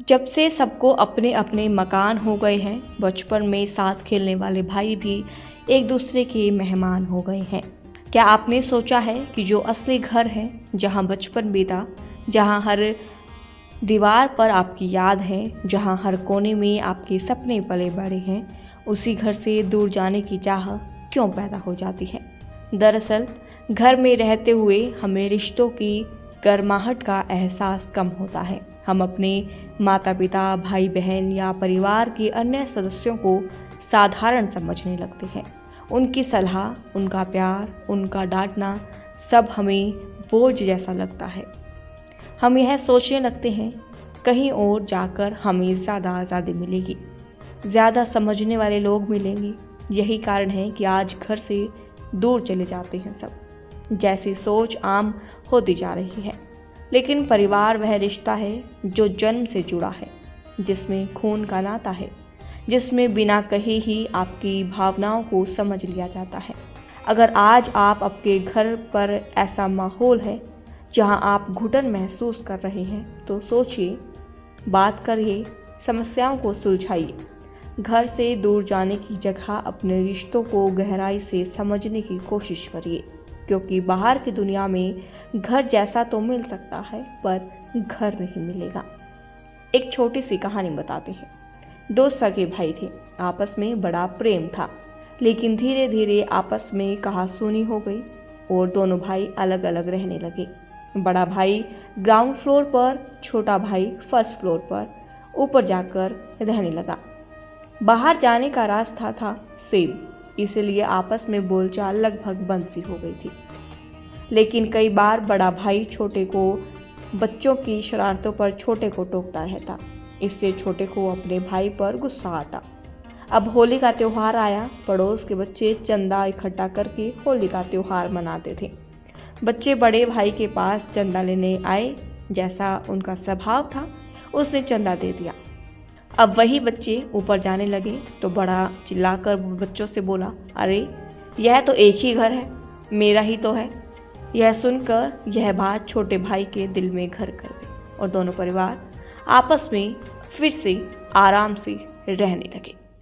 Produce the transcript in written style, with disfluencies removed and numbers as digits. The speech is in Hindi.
जब से सबको अपने अपने मकान हो गए हैं, बचपन में साथ खेलने वाले भाई भी एक दूसरे के मेहमान हो गए हैं। क्या आपने सोचा है कि जो असली घर है, जहां बचपन बीता, जहां हर दीवार पर आपकी याद है, जहां हर कोने में आपके सपने पले बड़े हैं, उसी घर से दूर जाने की चाह क्यों पैदा हो जाती है? दरअसल घर में रहते हुए हमें रिश्तों की गर्माहट का एहसास कम होता है। हम अपने माता पिता, भाई बहन या परिवार के अन्य सदस्यों को साधारण समझने लगते हैं। उनकी सलाह, उनका प्यार, उनका डांटना सब हमें बोझ जैसा लगता है। हम यह सोचने लगते हैं कहीं और जाकर हमें ज़्यादा आज़ादी मिलेगी, ज़्यादा समझने वाले लोग मिलेंगे। यही कारण है कि आज घर से दूर चले जाते हैं सब, जैसी सोच आम होती जा रही है। लेकिन परिवार वह रिश्ता है जो जन्म से जुड़ा है, जिसमें खून का नाता है, जिसमें बिना कहे ही आपकी भावनाओं को समझ लिया जाता है। अगर आज आप आपके घर पर ऐसा माहौल है जहां आप घुटन महसूस कर रहे हैं, तो सोचिए, बात करिए, समस्याओं को सुलझाइए। घर से दूर जाने की जगह अपने रिश्तों को गहराई से समझने की कोशिश करिए, क्योंकि बाहर की दुनिया में घर जैसा तो मिल सकता है, पर घर नहीं मिलेगा। एक छोटी सी कहानी बताते हैं। दो सगे भाई थे, आपस में बड़ा प्रेम था, लेकिन धीरे धीरे आपस में कहासुनी हो गई और दोनों भाई अलग अलग रहने लगे। बड़ा भाई ग्राउंड फ्लोर पर, छोटा भाई फर्स्ट फ्लोर पर ऊपर जाकर रहने लगा। बाहर जाने का रास्ता था सेम, इसलिए आपस में बोलचाल लगभग बंद सी हो गई थी। लेकिन कई बार बड़ा भाई छोटे को बच्चों की शरारतों पर छोटे को टोकता रहता। इससे छोटे को अपने भाई पर गुस्सा आता। अब होली का त्यौहार आया। पड़ोस के बच्चे चंदा इकट्ठा करके होली का त्यौहार मनाते थे। बच्चे बड़े भाई के पास चंदा लेने आए। जैसा उनका स्वभाव था, उसने चंदा दे दिया। अब वही बच्चे ऊपर जाने लगे तो बड़ा चिल्लाकर बच्चों से बोला, अरे यह तो एक ही घर है, मेरा ही तो है। यह सुनकर यह बात छोटे भाई के दिल में घर कर गई और दोनों परिवार आपस में फिर से आराम से रहने लगे।